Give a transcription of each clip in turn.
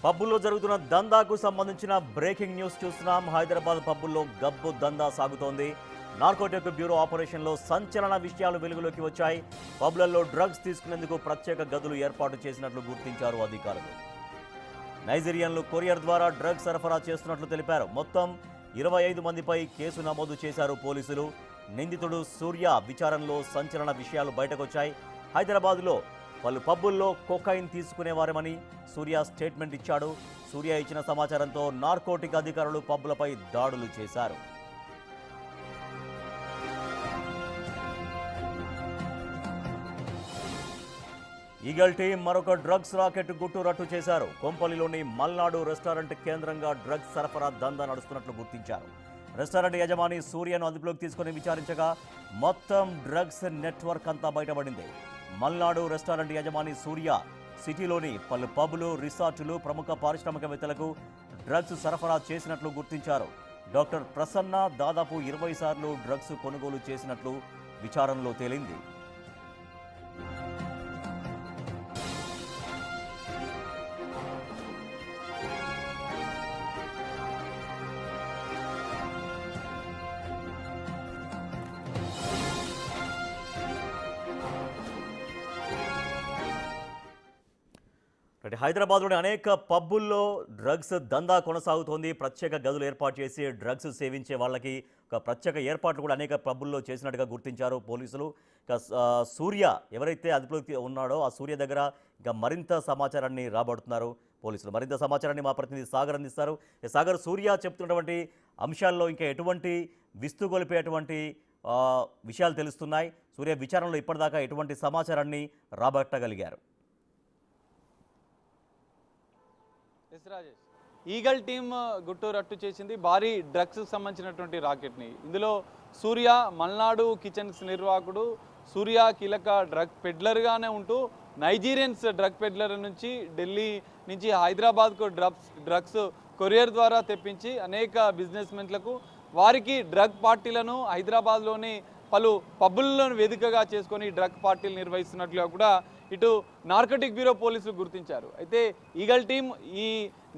పబ్బుల్లో జరుగుతున్న దందాకు సంబంధించిన breaking news చూస్తున్నాం. హైదరాబాద్ పబ్బుల్లో గబ్బు దందా సాగుతోంది. నార్కోటిక్ బ్యూరో ఆపరేషన్లో సంచలన విషయాలు వెలుగులోకి వచ్చాయి. పబ్లలో డ్రగ్స్ తీసుకునేందుకు ప్రత్యేక గదులు ఏర్పాటు చేసినట్లు గుర్తించారు అధికారులు. నైజీరియన్లు కొరియర్ ద్వారా డ్రగ్స్ సరఫరా చేస్తున్నట్లు తెలిపారు. మొత్తం 25 మందిపై కేసు నమోదు చేశారు పోలీసులు. నిందితుడు సూర్య విచారణలో సంచలన విషయాలు బయటకొచ్చాయి. హైదరాబాద్లో పలు పబ్బుల్లో కొకైన్ తీసుకునేవారమని సూర్య స్టేట్మెంట్ ఇచ్చాడు. సూర్య ఇచ్చిన సమాచారంతో నార్కోటిక్ అధికారులు పబ్బులపై దాడులు చేశారు. ఈగల్ టీం మరొక డ్రగ్స్ రాకెట్ గుట్టు రట్టు చేశారు. కొంపల్లిలోని మల్నాడు రెస్టారెంట్ కేంద్రంగా డ్రగ్స్ సరఫరా దందా నడుస్తున్నట్లు గుర్తించారు. రెస్టారెంట్ యజమాని సూర్యను అదుపులోకి తీసుకుని విచారించగా మొత్తం డ్రగ్స్ నెట్వర్క్ అంతా బయటపడింది. మల్నాడు రెస్టారెంట్ యజమాని సూర్య సిటీలోని పలు పబ్లు, రిసార్టులు, ప్రముఖ పారిశ్రామికవేత్తలకు డ్రగ్స్ సరఫరా చేసినట్లు గుర్తించారు. డాక్టర్ ప్రసన్న దాదాపు 20 సార్లు డ్రగ్స్ కొనుగోలు చేసినట్లు విచారణలో తేలింది. హైదరాబాద్లోని అనేక పబ్బుల్లో డ్రగ్స్ దందా కొనసాగుతోంది. ప్రత్యేక గదులు ఏర్పాటు చేసి డ్రగ్స్ సేవించే వాళ్ళకి ఒక ప్రత్యేక ఏర్పాట్లు కూడా అనేక పబ్బుల్లో చేసినట్టుగా గుర్తించారు పోలీసులు. సూర్య ఎవరైతే అదుపులోకి ఉన్నాడో ఆ సూర్య దగ్గర ఇంకా మరింత సమాచారాన్ని రాబడుతున్నారు పోలీసులు. మరింత సమాచారాన్ని మా ప్రతినిధి సాగర్ అందిస్తారు. సాగర్, సూర్య చెప్తున్నటువంటి అంశాల్లో ఇంకా ఎటువంటి విస్తుగొలిపేటువంటి విషయాలు తెలుస్తున్నాయి? సూర్య విచారణలో ఇప్పటిదాకా ఎటువంటి సమాచారాన్ని రాబట్టగలిగారు? ఈగల్ టీమ్ గుట్టు రట్టు చేసింది భారీ డ్రగ్స్కి సంబంధించినటువంటి రాకెట్ని. ఇందులో సూర్య మల్నాడు కిచెన్స్ నిర్వాహకుడు. సూర్య కీలక డ్రగ్ పెడ్లర్గానే ఉంటూ నైజీరియన్స్ డ్రగ్ పెడ్లర్ నుంచి ఢిల్లీ నుంచి హైదరాబాద్కు డ్రగ్స్ కొరియర్ ద్వారా తెప్పించి అనేక బిజినెస్ మెన్లకు వారికి డ్రగ్ పార్టీలను హైదరాబాద్లోని పలు పబ్బులను వేదికగా చేసుకొని డ్రగ్ పార్టీలు నిర్వహిస్తున్నట్లుగా కూడా ఇటు నార్కోటిక్ బ్యూరో పోలీసులు గుర్తించారు. అయితే ఈగల్ టీం ఈ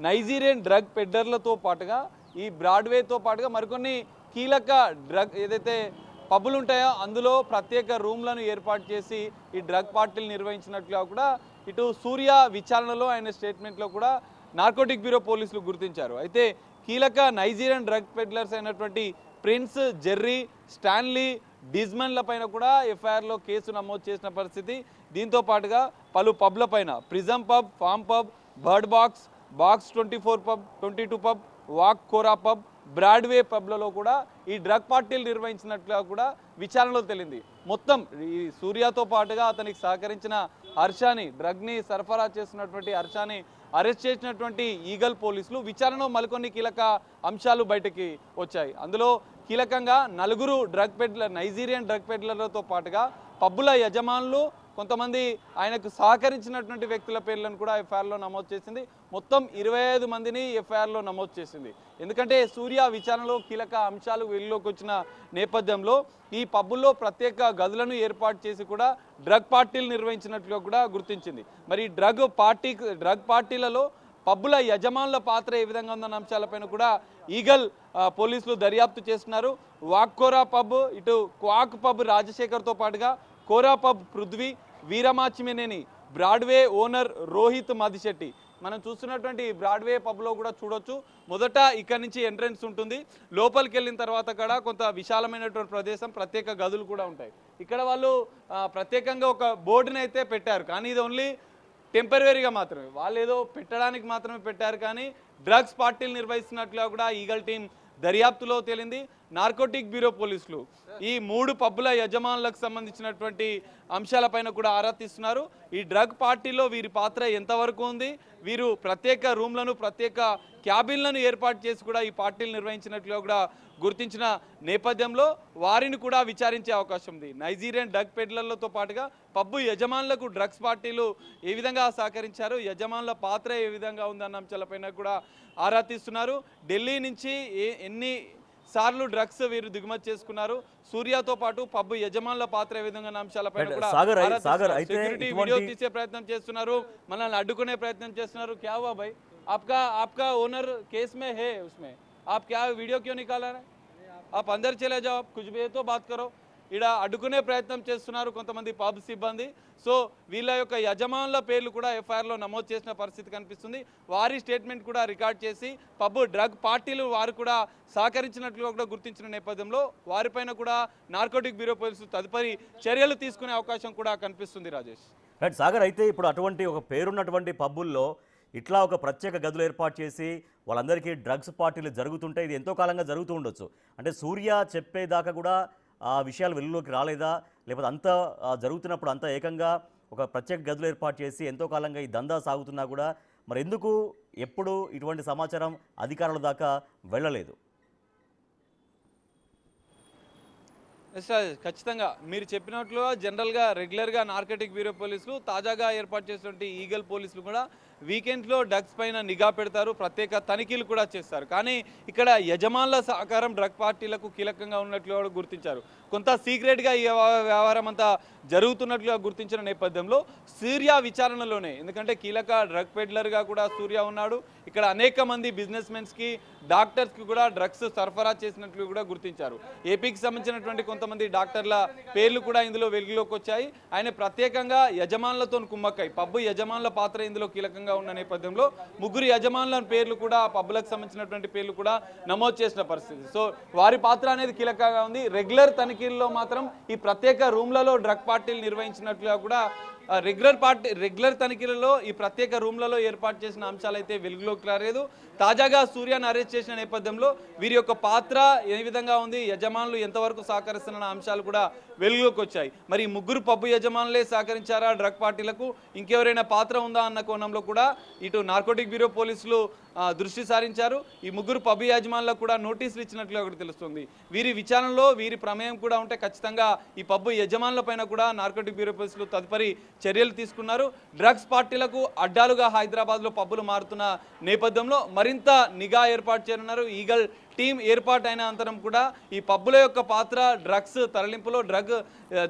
నైజీరియన్ డ్రగ్ పెడ్డర్లతో పాటుగా ఈ బ్రాడ్వేతో పాటుగా మరికొన్ని కీలక డ్రగ్ ఏదైతే పబ్బులు ఉంటాయో అందులో ప్రత్యేక రూమ్లను ఏర్పాటు చేసి ఈ డ్రగ్ పార్టీలు నిర్వహించినట్లుగా కూడా ఇటు సూర్య విచారణలో ఆయన స్టేట్మెంట్లో కూడా నార్కోటిక్ బ్యూరో పోలీసులు గుర్తించారు. అయితే కీలక నైజీరియన్ డ్రగ్ పెడ్లర్స్ అయినటువంటి ప్రిన్స్, జెర్రీ, స్టాన్లీ, డిజ్మన్ల పైన కూడా ఎఫ్ఐఆర్లో కేసు నమోదు చేసిన పరిస్థితి. దీంతో పాటుగా పలు పబ్ల పైన Prism pub, Farm pub, Bird Box, Box 24 pub, 22 pub, వాక్ కోరా పబ్, బ్రాడ్వే పబ్లలో కూడా ఈ డ్రగ్ పార్టీలు నిర్వహించినట్లుగా కూడా విచారణలో తేలింది. మొత్తం ఈ సూర్యతో పాటుగా అతనికి సహకరించిన హర్షాని, డ్రగ్ని సరఫరా చేస్తున్నటువంటి హర్షాని అరెస్ట్ చేసినటువంటి ఈగల్ పోలీసులు విచారణలో మరికొన్ని కీలక అంశాలు బయటకి వచ్చాయి. అందులో కీలకంగా 4 డ్రగ్ పెడ్లర్, నైజీరియన్ డ్రగ్ పెడ్లర్లతో పాటుగా పబ్బుల యజమానులు, కొంతమంది ఆయనకు సహకరించినటువంటి వ్యక్తుల పేర్లను కూడా ఎఫ్ఐఆర్లో నమోదు చేసింది. మొత్తం 25 మందిని ఎఫ్ఐఆర్లో నమోదు చేసింది. ఎందుకంటే సూర్య విచారణలో కీలక అంశాలు వెలుగులోకి వచ్చిన నేపథ్యంలో ఈ పబ్బుల్లో ప్రత్యేక గదులను ఏర్పాటు చేసి కూడా డ్రగ్ పార్టీలు నిర్వహించినట్లుగా కూడా గుర్తించింది. మరి డ్రగ్ పార్టీలలో పబ్బుల యజమానుల పాత్ర ఏ విధంగా ఉందన్న అంశాలపైన కూడా ఈగల్ పోలీసులు దర్యాప్తు చేస్తున్నారు. వాక్ కోరా పబ్, ఇటు క్వాక్ పబ్ రాజశేఖర్తో పాటుగా కోరా pub Prithvi, Veeramachineni, Broadway owner Rohit Madishetti. మనం చూస్తున్నటువంటి బ్రాడ్వే పబ్లో కూడా చూడొచ్చు. మొదట ఇక్కడ నుంచి ఎంట్రన్స్ ఉంటుంది. లోపలికి వెళ్ళిన తర్వాత కూడా కొంత విశాలమైనటువంటి ప్రదేశం, ప్రత్యేక గదులు కూడా ఉంటాయి. ఇక్కడ వాళ్ళు ప్రత్యేకంగా ఒక బోర్డుని అయితే పెట్టారు, కానీ ఇది ఓన్లీ టెంపరీగా మాత్రమే, వాళ్ళు ఏదో పెట్టడానికి మాత్రమే పెట్టారు. కానీ డ్రగ్స్ పార్టీలు నిర్వహిస్తున్నట్లుగా కూడా ఈగల్ టీం దర్యాప్తులో తేలింది. నార్కోటిక్ బ్యూరో పోలీసులు ఈ 3 పబ్బుల యజమానులకు సంబంధించినటువంటి అంశాలపైన కూడా ఆరా తీస్తున్నారు. ఈ డ్రగ్ పార్టీలో వీరి పాత్ర ఎంతవరకు ఉంది, వీరు ప్రత్యేక రూమ్లను, ప్రత్యేక క్యాబిన్లను ఏర్పాటు చేసి కూడా ఈ పార్టీలు నిర్వహించినట్లుగా కూడా గుర్తించిన నేపథ్యంలో వారిని కూడా విచారించే అవకాశం ఉంది. నైజీరియన్ డ్రగ్ పెడ్లర్లతో పాటుగా పబ్బు యజమానులకు డ్రగ్స్ పార్టీలు ఏ విధంగా సహకరించారు, యజమానుల పాత్ర ఏ విధంగా ఉందన్న అంశాలపైన కూడా ఆరా తీస్తున్నారు. ఢిల్లీ నుంచి ఎన్ని సార్లు డ్రగ్స్ వీరు దిగుమతి చేసుకున్నారు, సూర్యతో పాటు పబ్బు యజమానుల పాత్ర ఏ విధంగా అంశాలపైన కూడా సెక్యూరిటీ వీడియో తీసే ప్రయత్నం చేస్తున్నారు, మనల్ని అడ్డుకునే ప్రయత్నం చేస్తున్నారు. క్యా హువా భాయ్? आपका आपका ओनर केस में है, उसमें आप क्या वीडियो क्यों निकाला रहे? आप अंदर चले जाओ, आप कुछ भी तो बात करो. ఇక్కడ అడ్డుకునే ప్రయత్నం చేస్తున్నారు కొంతమంది పబ్ సిబ్బంది. సో వీళ్ళ యొక్క యజమానుల పేర్లు కూడా ఎఫ్ఐఆర్లో నమోదు చేసిన పరిస్థితి కనిపిస్తుంది. వారి స్టేట్మెంట్ కూడా రికార్డ్ చేసి పబ్ డ్రగ్ పార్టీలు వారు కూడా సహకరించినట్లుగా కూడా గుర్తించిన నేపథ్యంలో వారిపైన కూడా నార్కోటిక్ బ్యూరో పోలీసులు తదుపరి చర్యలు తీసుకునే అవకాశం కూడా కనిపిస్తుంది. రాజేష్, రైట్ సాగర్, అయితే ఇప్పుడు అటువంటి ఒక పేరున్నటువంటి పబ్బుల్లో ఇట్లా ఒక ప్రత్యేక గదులు ఏర్పాటు చేసి వాళ్ళందరికీ డ్రగ్స్ పార్టీలు జరుగుతుంటే ఇది ఎంతో కాలంగా జరుగుతూ ఉండొచ్చు. అంటే సూర్య చెప్పేదాకా కూడా ఆ విషయాలు వెలుగులోకి రాలేదా, లేకపోతే అంత జరుగుతున్నప్పుడు అంత ఏకంగా ఒక ప్రత్యేక గదులు ఏర్పాటు చేసి ఎంతో కాలంగా ఈ దందా సాగుతున్నా కూడా మరి ఎందుకు ఎప్పుడు ఇటువంటి సమాచారం అధికారుల దాకా వెళ్ళలేదు? ఎస్ రాజేష్, ఖచ్చితంగా మీరు చెప్పినట్లుగా జనరల్గా రెగ్యులర్గా నార్కోటిక్ బ్యూరో పోలీసులు తాజాగా ఏర్పాటు చేసినటువంటి ఈగల్ పోలీసులు కూడా వీకెండ్లో డ్రగ్స్ పైన నిఘా పెడతారు, ప్రత్యేక తనిఖీలు కూడా చేస్తారు. కానీ ఇక్కడ యజమానుల సహకారం డ్రగ్ పార్టీలకు కీలకంగా ఉన్నట్లు కూడా గుర్తించారు. కొంత సీక్రెట్గా ఈ వ్యవహారం అంతా జరుగుతున్నట్లుగా గుర్తించిన నేపథ్యంలో సూర్య విచారణలోనే, ఎందుకంటే కీలక డ్రగ్ పెడ్లర్గా కూడా సూర్య ఉన్నాడు, ఇక్కడ అనేక మంది బిజినెస్ మెన్స్కి డాక్టర్స్కి కూడా డ్రగ్స్ సరఫరా చేసినట్లు కూడా గుర్తించారు. ఏపీకి సంబంధించినటువంటి కొంతమంది డాక్టర్ల పేర్లు కూడా ఇందులో వెలుగులోకి వచ్చాయి. ఆయన ప్రత్యేకంగా యజమానులతో కుమ్మక్కై పబ్బు యజమానుల పాత్ర ఇందులో కీలకంగా ఉన్న నేపథ్యంలో ముగ్గురు యజమానుల పేర్లు కూడా పబ్బులకు సంబంధించినటువంటి పేర్లు కూడా నమోదు చేసిన పరిస్థితి. సో వారి పాత్ర అనేది కీలకంగా ఉంది. రెగ్యులర్ తనిఖీల్లో మాత్రం ఈ ప్రత్యేక రూమ్లలో డ్రగ్ పార్టీలు నిర్వహించినట్లుగా కూడా రెగ్యులర్ తనిఖీలలో ఈ ప్రత్యేక రూమ్లలో ఏర్పాటు చేసిన అంశాలు అయితే వెలుగులోకి రాలేదు. తాజాగా సూర్యను అరెస్ట్ చేసిన నేపథ్యంలో వీరి యొక్క పాత్ర ఏ విధంగా ఉంది, యజమానులు ఎంతవరకు సహకరిస్తున్న అంశాలు కూడా వెలుగులోకి వచ్చాయి. మరి ఈ ముగ్గురు పబ్బు యజమానులే సహకరించారా డ్రగ్ పార్టీలకు, ఇంకెవరైనా పాత్ర ఉందా అన్న కోణంలో కూడా ఇటు నార్కోటిక్ బ్యూరో పోలీసులు దృష్టి సారించారు. ఈ ముగ్గురు పబ్బు యజమానులకు కూడా నోటీసులు ఇచ్చినట్లుగా కూడా తెలుస్తుంది. వీరి విచారణలో వీరి ప్రమేయం కూడా ఉంటే ఖచ్చితంగా ఈ పబ్బు యజమానుల పైన కూడా నార్కోటిక్ బ్యూరో పోలీసులు తదుపరి చర్యలు తీసుకున్నారు. డ్రగ్స్ పార్టీలకు అడ్డాలుగా హైదరాబాద్లో పబ్బులు మారుతున్న నేపథ్యంలో మరింత నిఘా ఏర్పాటు చేయనున్నారు. ఈగల్ టీం ఏర్పాటైన అనంతరం కూడా ఈ పబ్బుల యొక్క పాత్ర డ్రగ్స్ తరలింపులో, డ్రగ్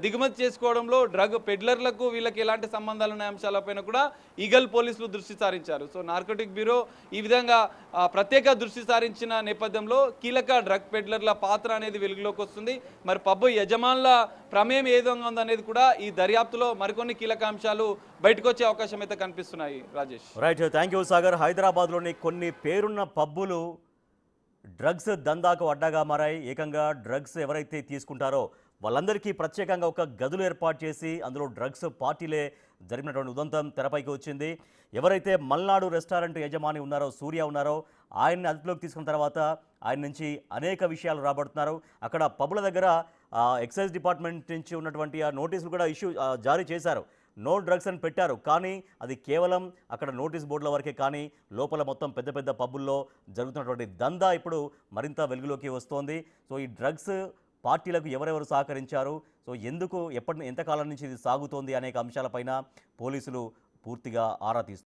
దిగుమతి చేసుకోవడంలో, డ్రగ్ పెడ్లర్లకు వీళ్ళకి ఎలాంటి సంబంధాలు ఉన్న అంశాలపైన కూడా ఈగల్ పోలీసులు దృష్టి సారించారు. సో నార్కోటిక్ బ్యూరో ఈ విధంగా ప్రత్యేక దృష్టి సారించిన నేపథ్యంలో కీలక డ్రగ్ పెడ్లర్ల పాత్ర అనేది వెలుగులోకి వస్తుంది. మరి పబ్బు యజమానుల ప్రమేయం ఏ విధంగా ఉందనేది కూడా ఈ దర్యాప్తులో మరికొన్ని కీలక అంశాలు బయటకు వచ్చే అవకాశం అయితే కనిపిస్తున్నాయి. Rajesh, right, thank you Sagar. హైదరాబాద్లోని కొన్ని పేరున్న పబ్బులు డ్రగ్స్ దందాకు అడ్డాగా మారాయి. ఏకంగా డ్రగ్స్ ఎవరైతే తీసుకుంటారో వాళ్ళందరికీ ప్రత్యేకంగా ఒక గదులు ఏర్పాటు చేసి అందులో డ్రగ్స్ పార్టీలే జరిపినటువంటి ఉదంతం తెరపైకి వచ్చింది. ఎవరైతే మల్నాడు రెస్టారెంట్ యజమాని ఉన్నారో, సూర్య ఉన్నారో, ఆయన్ని అదుపులోకి తీసుకున్న తర్వాత ఆయన నుంచి అనేక విషయాలు రాబడుతున్నారు. అక్కడ పబ్బుల దగ్గర ఎక్సైజ్ డిపార్ట్మెంట్ నుంచి ఉన్నటువంటి ఆ నోటీసులు కూడా జారీ చేశారు. నో డ్రగ్స్ అని పెట్టారు, కానీ అది కేవలం అక్కడ నోటీస్ బోర్డుల వరకే, కానీ లోపల మొత్తం పెద్ద పెద్ద పబ్బుల్లో జరుగుతున్నటువంటి దందా ఇప్పుడు మరింత వెలుగులోకి వస్తోంది. సో ఈ డ్రగ్స్ పార్టీలకు ఎవరెవరు సహకరించారు, సో ఎందుకు ఎంతకాలం నుంచి ఇది సాగుతోంది అనేక అంశాలపైన పోలీసులు పూర్తిగా ఆరా తీస్తున్నారు.